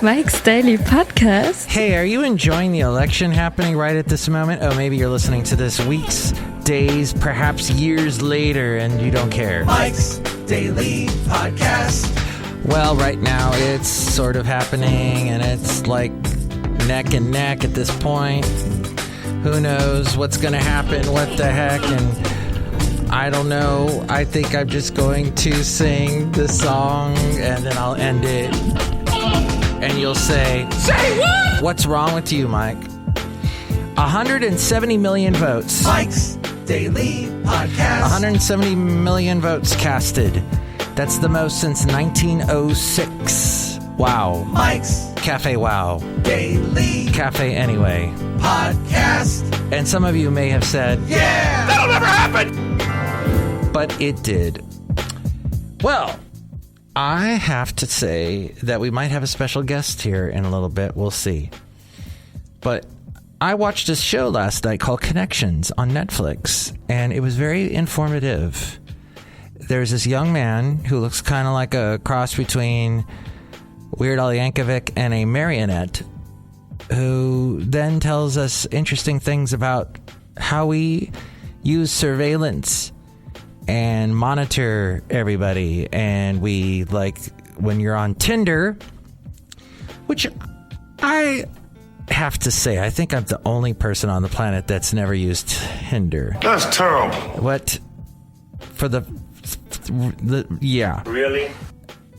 Mike's Daily Podcast. Hey, are you enjoying the election happening right at this moment? Oh, maybe you're listening to this weeks, days, perhaps years later, and you don't care. Mike's Daily Podcast. Well, right now it's sort of happening, and it's like neck and neck at this point. Who knows what's going to happen? What the heck? And I don't know. I think I'm just going to sing the song, and then I'll end it. And you'll say what? What's wrong with you, Mike? 170 million votes. Mike's Daily Podcast. 170 million votes casted. That's the most since 1906. Wow. Mike's Cafe Wow. Daily Cafe Anyway. Podcast. And some of you may have said, yeah, that'll never happen. But it did. Well, I have to say that we might have a special guest here in a little bit. We'll see. But I watched this show last night called Connections on Netflix, and it was very informative. There's this young man who looks kind of like a cross between Weird Al Yankovic and a marionette, who then tells us interesting things about how we use surveillance and monitor everybody. And we, like, when you're on Tinder, which I have to say, I think I'm the only person on the planet that's never used Tinder. That's terrible. What? For the yeah. Really?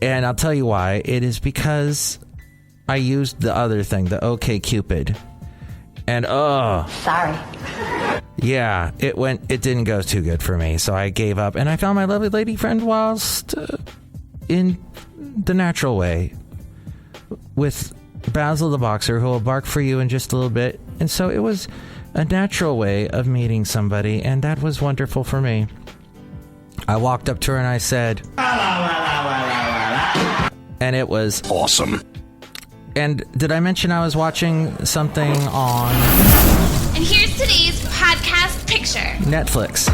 And I'll tell you why. It is because I used the other thing, the OkCupid. And sorry. Yeah, it didn't go too good for me, so I gave up, and I found my lovely lady friend whilst in the natural way with Basil the Boxer, who will bark for you in just a little bit. And so it was a natural way of meeting somebody, and that was wonderful for me. I walked up to her and I said, and it was awesome. And did I mention I was watching something on... And here's today's podcast picture. Netflix.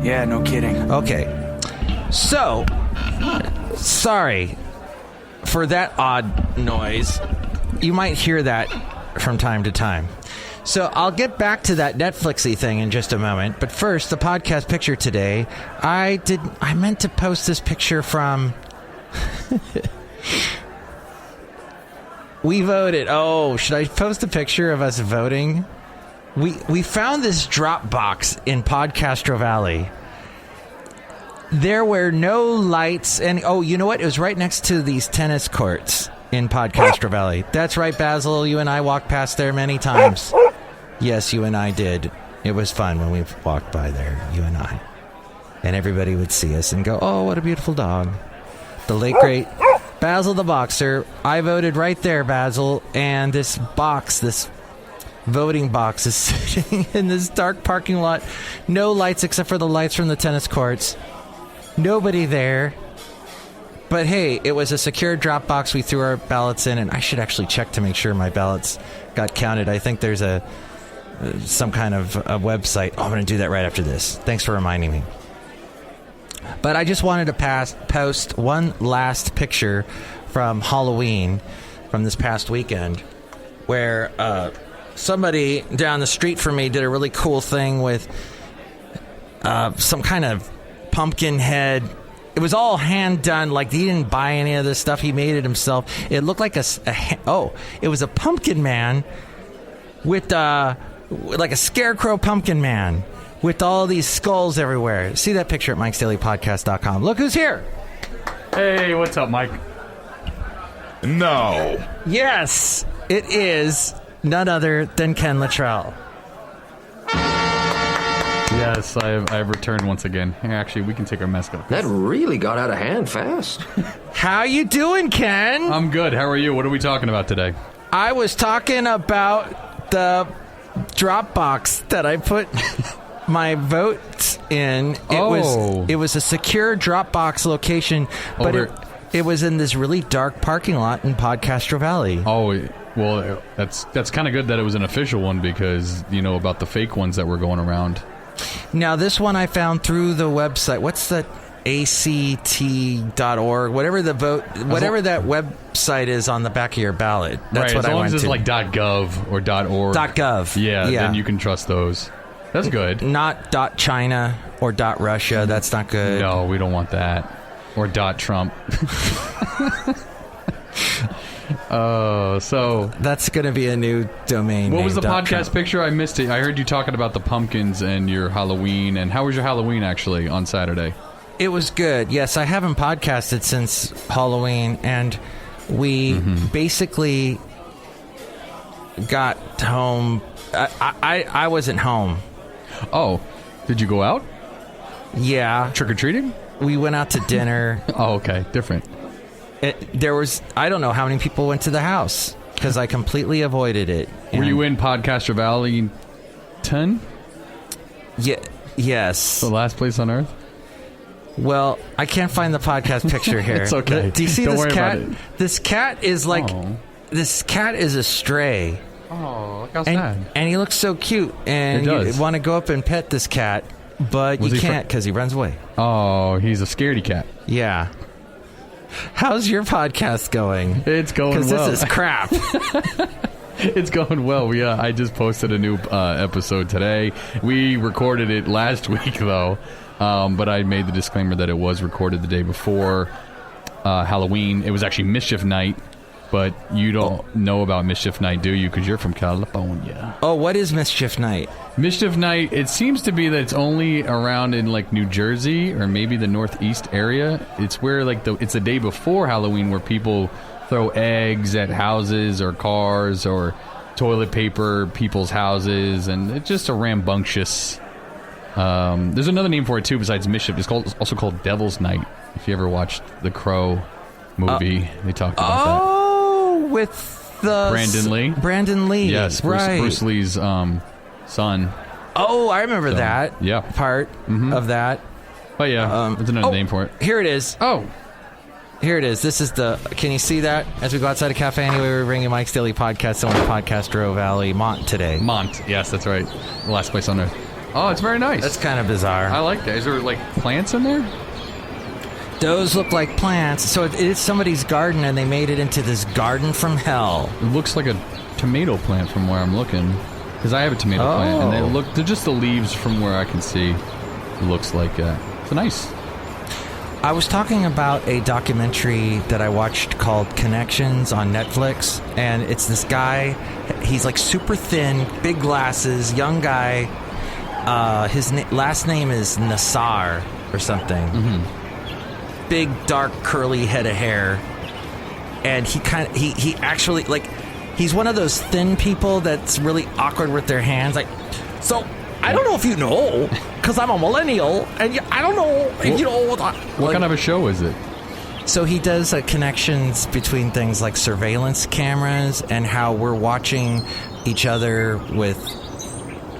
Yeah, no kidding. Okay. So, sorry for that odd noise. You might hear that from time to time. So I'll get back to that Netflixy thing in just a moment. But first, the podcast picture today. I meant to post this picture from... We voted. Oh, should I post a picture of us voting? We found this drop box in Podcastro Valley. There were no lights, and oh, you know what? It was right next to these tennis courts in Podcastro Valley. That's right, Basil. You and I walked past there many times. Yes, you and I did. It was fun when we walked by there, you and I. And everybody would see us and go, oh, what a beautiful dog. The late, great Basil the Boxer. I voted right there, Basil. And this box, this voting box, is sitting in this dark parking lot. No lights except for the lights from the tennis courts. Nobody there. But hey, it was a secure drop box. We threw our ballots in, and I should actually check to make sure my ballots got counted. I think there's some kind of a website. Oh, I'm going to do that right after this. Thanks for reminding me. But I just wanted to post one last picture from Halloween from this past weekend, where somebody down the street from me did a really cool thing with some kind of pumpkin head. It was all hand done. Like, he didn't buy any of this stuff. He made it himself. It looked like it was a pumpkin man with like a scarecrow pumpkin man with all these skulls everywhere. See that picture at MikesDailyPodcast.com. Look who's here. Hey, what's up, Mike? No. Yes, it is none other than Ken Littrell. Yes, I've returned once again. Actually, we can take our mask off. That really got out of hand fast. How you doing, Ken? I'm good. How are you? What are we talking about today? I was talking about the Dropbox that I put my votes in. It was a secure Dropbox location, but it was in this really dark parking lot in Podcastro Valley. Oh, well, that's kind of good that it was an official one, because you know about the fake ones that were going around. Now, this one I found through the website. What's that ACT.org, whatever the vote, whatever that website is on the back of your ballot. That's what I went to. As long as it's like .gov or .org. .gov. Yeah, then you can trust those. That's good. Not .China or .Russia. That's not good. No, we don't want that. Or .Trump. So that's going to be a new domain. What was the podcast Trump. picture? I missed it. I heard you talking about the pumpkins and your Halloween. And how was your Halloween actually on Saturday? It was good. Yes, I haven't podcasted since Halloween, and we basically got home. I wasn't home. Oh, did you go out? Yeah. Trick-or-treating? We went out to dinner. Oh, okay. Different. There was, I don't know how many people went to the house, because I completely avoided it. Were you in Podcaster Valley 10? Yeah. Yes. The last place on Earth? Well, I can't find the podcast picture here. It's okay. Do you see Don't this worry cat? about it. This cat is like, this cat is a stray. Oh, look how sad. And he looks so cute. And you want to go up and pet this cat, but you can't because he runs away. Oh, he's a scaredy cat. Yeah. How's your podcast going? It's going well. Because this is crap. It's going well. I just posted a new episode today. We recorded it last week, though. But I made the disclaimer that it was recorded the day before Halloween. It was actually Mischief Night, but you don't know about Mischief Night, do you? Because you're from California. Oh, what is Mischief Night? Mischief Night, it seems to be that it's only around in like New Jersey or maybe the Northeast area. It's where it's the day before Halloween where people throw eggs at houses or cars or toilet paper people's houses, and it's just a rambunctious. There's another name for it too besides Mischief. It's also called Devil's Night. If you ever watched the Crow movie, they talked about that. Oh, with the Brandon Lee. Yes, Bruce Lee's son. Oh, I remember that. Yeah, part of that. But yeah, there's another name for it. Here it is. Oh. Here it is. This is can you see that? As we go outside a cafe anyway, we're bringing Mike's Daily Podcast on the Podcastro Valley, Mont today. Mont, yes, that's right. The last place on Earth. Oh, it's very nice. That's kind of bizarre. I like that. Is there like plants in there? Those look like plants. So it is somebody's garden, and they made it into this garden from hell. It looks like a tomato plant from where I'm looking. Because I have a tomato plant, and they're just the leaves from where I can see. It looks like it's nice. I was talking about a documentary that I watched called Connections on Netflix, and it's this guy. He's like super thin, big glasses, young guy. His last name is Nassar or something. Big, dark, curly head of hair, and he actually he's one of those thin people that's really awkward with their hands. So I don't know if you know, because I'm a millennial, and I don't know, what kind of a show is it? So he does connections between things like surveillance cameras and how we're watching each other with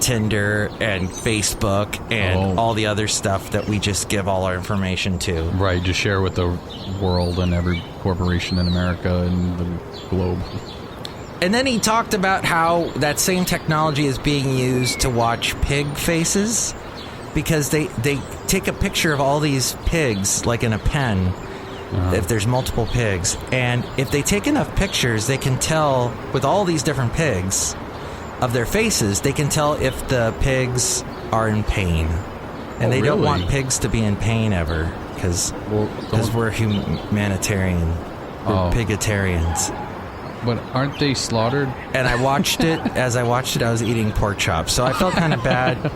Tinder and Facebook and all the other stuff that we just give all our information to. Right, just share with the world and every corporation in America and the globe. And then he talked about how that same technology is being used to watch pig faces, because they take a picture of all these pigs, like in a pen, if there's multiple pigs. And if they take enough pictures, they can tell, with all these different pigs, of their faces, they can tell if the pigs are in pain. And they don't want pigs to be in pain ever, because we're humanitarian. We're pigitarians. But aren't they slaughtered? And I watched it. As I watched it, I was eating pork chops, so I felt kind of bad.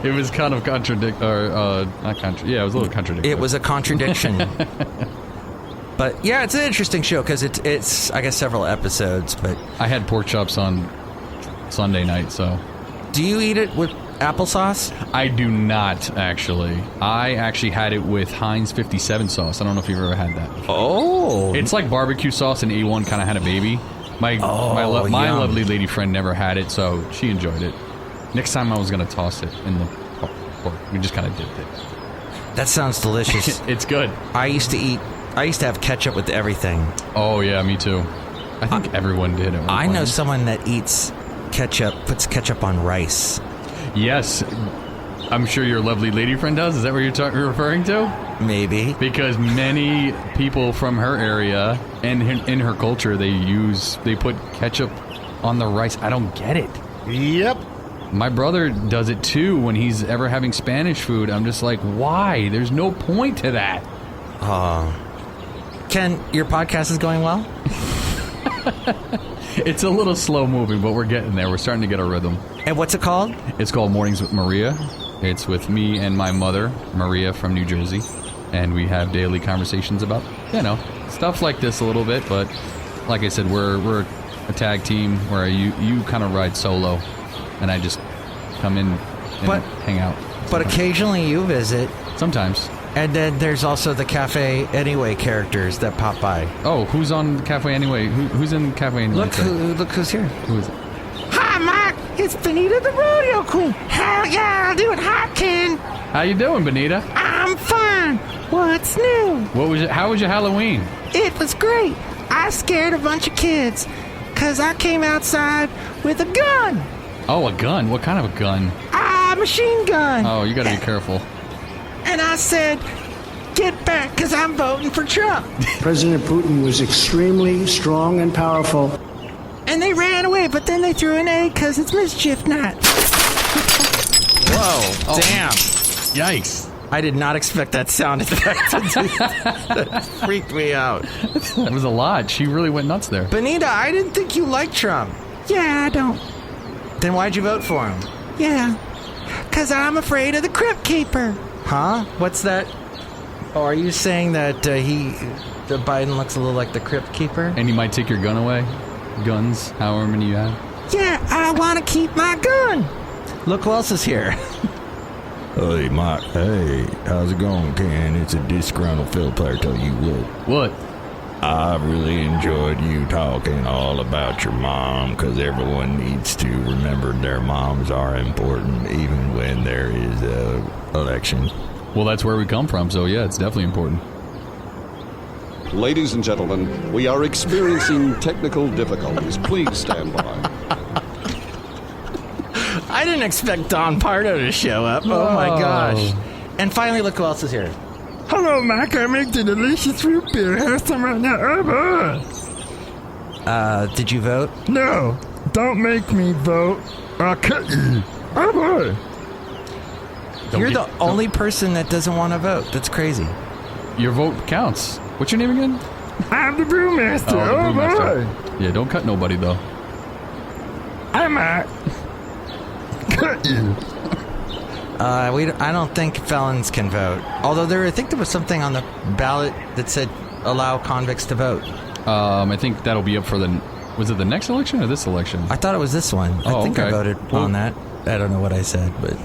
It was kind of it was a little contradictory. It was a contradiction. But yeah, it's an interesting show because it's I guess several episodes. But I had pork chops on Sunday night. So, do you eat it with applesauce? I do not actually. I actually had it with Heinz 57 sauce. I don't know if you've ever had that. Oh, it's like barbecue sauce, and A1 kind of had a baby. My lovely lady friend never had it, so she enjoyed it. Next time I was going to toss it in the pork. We just kind of dipped it. That sounds delicious. It's good. I used to have ketchup with everything. Oh yeah, me too. I think everyone did. I know someone that puts ketchup on rice. Yes. I'm sure your lovely lady friend does. Is that what you're referring to? Maybe. Because many people from her area and in her culture, they put ketchup on the rice. I don't get it. Yep. My brother does it too when he's ever having Spanish food. I'm just like, why? There's no point to that. Ken, your podcast is going well? It's a little slow moving, but we're getting there. We're starting to get a rhythm. And what's it called? It's called Mornings with Maria. It's with me and my mother, Maria from New Jersey. And we have daily conversations about, stuff like this a little bit. But like I said, we're a tag team where you kind of ride solo. And I just come in and hang out. But occasionally you visit. Sometimes. And then there's also the Cafe Anyway characters that pop by. Oh, who's on Cafe Anyway? Who's in Cafe Anyway? Look who's here. Who is it? Hi, Mike. It's Benita the rodeo queen. Hell yeah, I'll do it. Hi, Ken. How you doing, Benita? I'm fine. What's new? How was your Halloween? It was great. I scared a bunch of kids because I came outside with a gun. Oh, a gun? What kind of a gun? A machine gun. Oh, you gotta be careful. And I said, get back, because I'm voting for Trump. President Putin was extremely strong and powerful. And they ran away, but then they threw an egg because it's mischief night. Whoa, damn. Yikes. I did not expect that sound effect. That freaked me out. That was a lot. She really went nuts there. Benita, I didn't think you liked Trump. Yeah, I don't. Then why'd you vote for him? Yeah, because I'm afraid of the Crypt Keeper. Huh? What's that? Oh, are you saying that the Biden looks a little like the Crypt Keeper? And he might take your gun away? Guns, however many you have? Yeah, I want to keep my gun. Look who else is here. Hey, Mike. Hey, how's it going, Ken? It's a Disgruntled Fiddle Player. Tell you What? I really enjoyed you talking all about your mom, because everyone needs to remember their moms are important even when there is a election. Well, that's where we come from, so yeah, it's definitely important. Ladies and gentlemen, we are experiencing technical difficulties. Please stand by. I didn't expect Don Pardo to show up. Oh my gosh. And finally, look who else is here. Hello, Mike. I make the delicious root beer. Have some right now. Oh, boy. Did you vote? No, don't make me vote. I'll cut you. Oh, boy. You're the only person that doesn't want to vote. That's crazy. Your vote counts. What's your name again? I'm the Brewmaster. Oh, the Brewmaster. Boy. Yeah, don't cut nobody, though. I might cut you. I don't think felons can vote. Although I think there was something on the ballot that said allow convicts to vote. I think that'll be up for was it the next election or this election? I thought it was this one. I think okay. I voted on that. I don't know what I said, but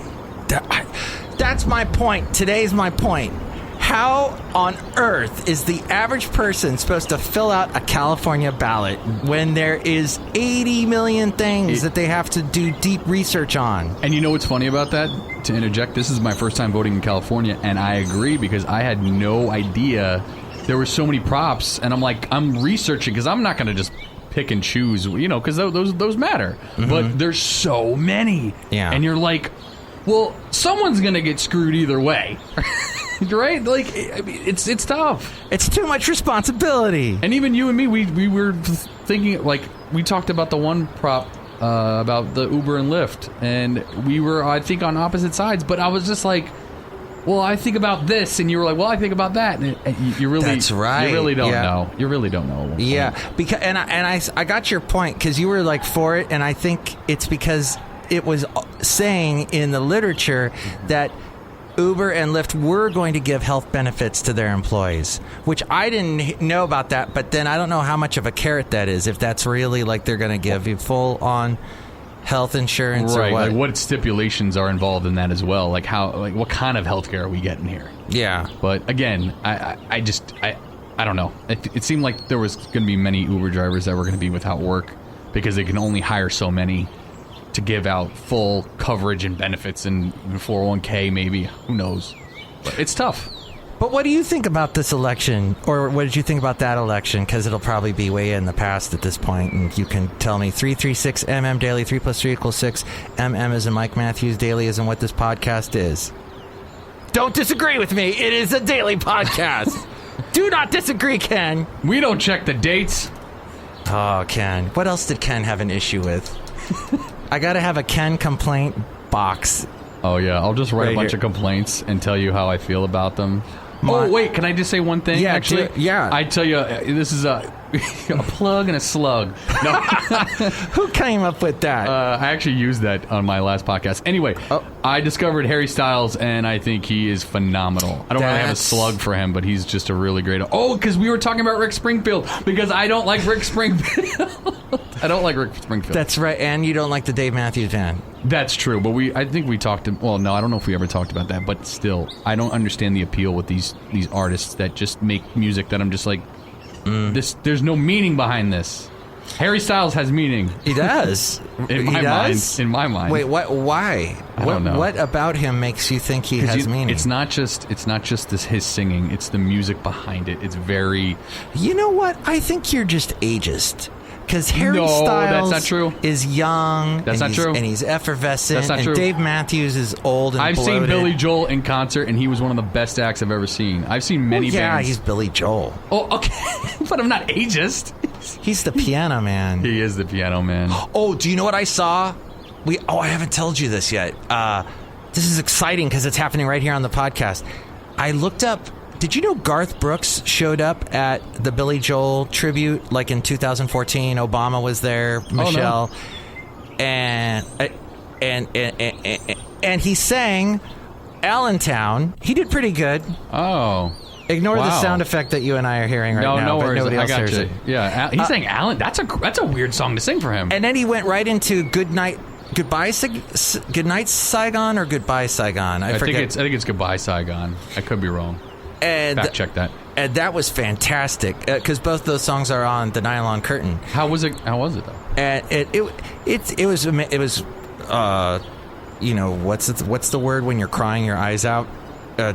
that's my point. Today's my point. How on earth is the average person supposed to fill out a California ballot when there is 80 million things that they have to do deep research on? And you know what's funny about that? To interject, this is my first time voting in California, and I agree because I had no idea there were so many props, and I'm researching because I'm not going to just pick and choose, because those matter. Mm-hmm. But there's so many. Yeah. And you're like, well, someone's going to get screwed either way. Right? It's tough. It's too much responsibility. And even you and me, we were thinking, we talked about the one prop about the Uber and Lyft, and we were, I think, on opposite sides, but I was just like, well, I think about this, and you were like, well, I think about that, and you really, that's right. You really don't know. You really don't know. Yeah, because I got your point because you were for it, and I think it's because it was saying in the literature that Uber and Lyft were going to give health benefits to their employees, which I didn't know about that, but then I don't know how much of a carrot that is, if that's really they're going to give you full-on health insurance right, or what. What stipulations are involved in that as well, what kind of health care are we getting here? Yeah. But again, I don't know. It seemed like there was going to be many Uber drivers that were going to be without work because they can only hire so many to give out full coverage and benefits and 401k maybe. Who knows? But it's tough. But what do you think about this election? Or what did you think about that election? Because it'll probably be way in the past at this point, and you can tell me 336MM Daily, 3 plus 3 equals 6. MM is in Mike Matthews, Daily is in what this podcast is. Don't disagree with me. It is a daily podcast. Do not disagree, Ken. We don't check the dates. Oh, Ken. What else did Ken have an issue with? I got to have a Ken complaint box. Oh, yeah. I'll just write a bunch of complaints and tell you how I feel about them. Oh, wait. Can I just say one thing? Yeah, actually? yeah. I tell you, this is a plug and a slug. No. Who came up with that? I actually used that on my last podcast. Anyway, I discovered Harry Styles, and I think he is phenomenal. I don't really have a slug for him, but he's just a really great... Oh, because we were talking about Rick Springfield, because I don't like Rick Springfield. I don't like Rick Springfield. That's right, and you don't like the Dave Matthews Band. That's true, but I think we talked... Well, no, I don't know if we ever talked about that, but still, I don't understand the appeal with these artists that just make music that I'm just like... There's no meaning behind this. Harry Styles has meaning. He does. In my mind. Wait, what? Why? I don't know. What about him makes you think he has meaning? It's not just his singing. It's the music behind it. It's very... You know what? I think you're just ageist. Because Harry Styles that's not true. is young. That's not true. And he's effervescent. That's not true. And Dave Matthews is old and I've bloated. seen Billy Joel in concert, and he was one of the best acts I've ever seen. I've seen many bands. Yeah, he's Billy Joel. Oh, okay. But I'm not ageist. He's the piano man. He is the piano man. Oh, do you know what I saw? I haven't told you this yet. This is exciting because it's happening right here on the podcast. I looked up... Did you know Garth Brooks showed up at the Billy Joel tribute, like in 2014? Obama was there, Michelle, and he sang Allentown. He did pretty good. Oh, ignore the sound effect that you and I are hearing right now. No worries. Nobody else I got hears you. it. Yeah, he's saying Allen. That's a weird song to sing for him. And then he went right into Goodnight Saigon or Goodbye Saigon. I forget. I think it's Goodbye Saigon. I could be wrong. And fact check that. And that was fantastic because both those songs are on the Nylon Curtain. How was it though? And it was what's the word when you're crying your eyes out?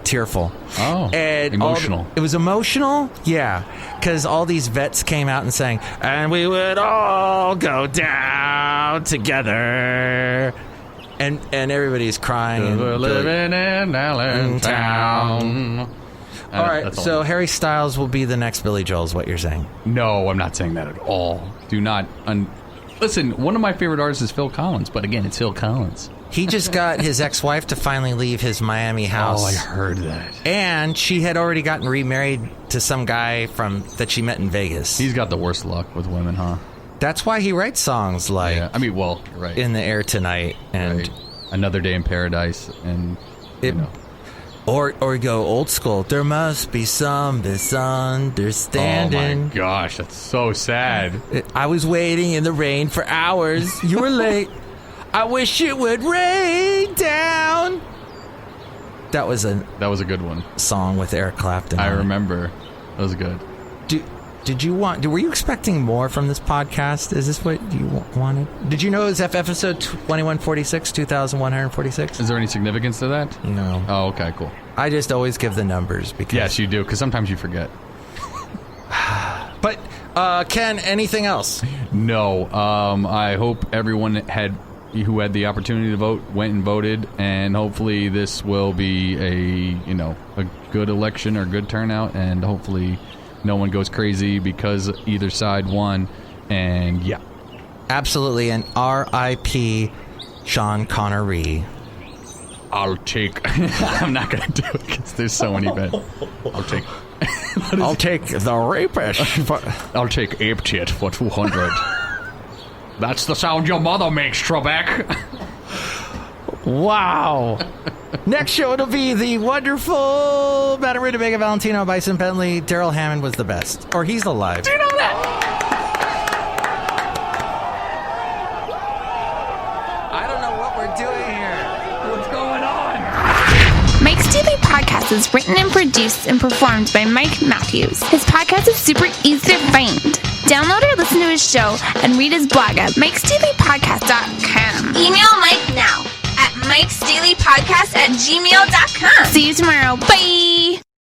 Tearful. Oh, and emotional. It was emotional, yeah, because all these vets came out and sang, and we would all go down together. And everybody's crying. We're living in Allentown. All right, so Harry Styles will be the next Billy Joel, is what you're saying? No, I'm not saying that at all. Do not... Listen, one of my favorite artists is Phil Collins, but again, it's Phil Collins. He just got his ex-wife to finally leave his Miami house. Oh, I heard that. And she had already gotten remarried to some guy that she met in Vegas. He's got the worst luck with women, huh? That's why he writes songs like... Yeah, you're right. In the Air Tonight and... Right. Another Day in Paradise and... Or go old school. There must be some misunderstanding. Oh my gosh, that's so sad. I was waiting in the rain for hours. You were late. I wish it would rain down. That was a good one. Song with Eric Clapton. I remember. That was good. Were you expecting more from this podcast? Is this what you wanted? Did you know it was episode 2146? Is there any significance to that? No. Oh, okay, cool. I just always give the numbers because... Yes, you do, because sometimes you forget. But, Ken, anything else? No. I hope everyone who had the opportunity to vote went and voted, and hopefully this will be a good election or good turnout, and hopefully no one goes crazy because either side won, and yeah. Absolutely, and R.I.P. Sean Connery. I'll take... I'm not going to do it because there's so many bad... I'll take the rapist. I'll take ape tit for 200. That's the sound your mother makes, Trebek. Wow. Next show, it'll be the wonderful Madame Rootabega, Valentino, Bison Bentley. Daryl Hammond was the best. Or he's alive. Do you know that? I don't know what we're doing here. What's going on? Mike's Daily Podcast is written and produced and performed by Mike Matthews. His podcast is super easy to find. Download or listen to his show and read his blog at MikesDailyPodcast.com. Email Mike now at MikesDailyPodcast@gmail.com. See you tomorrow. Bye!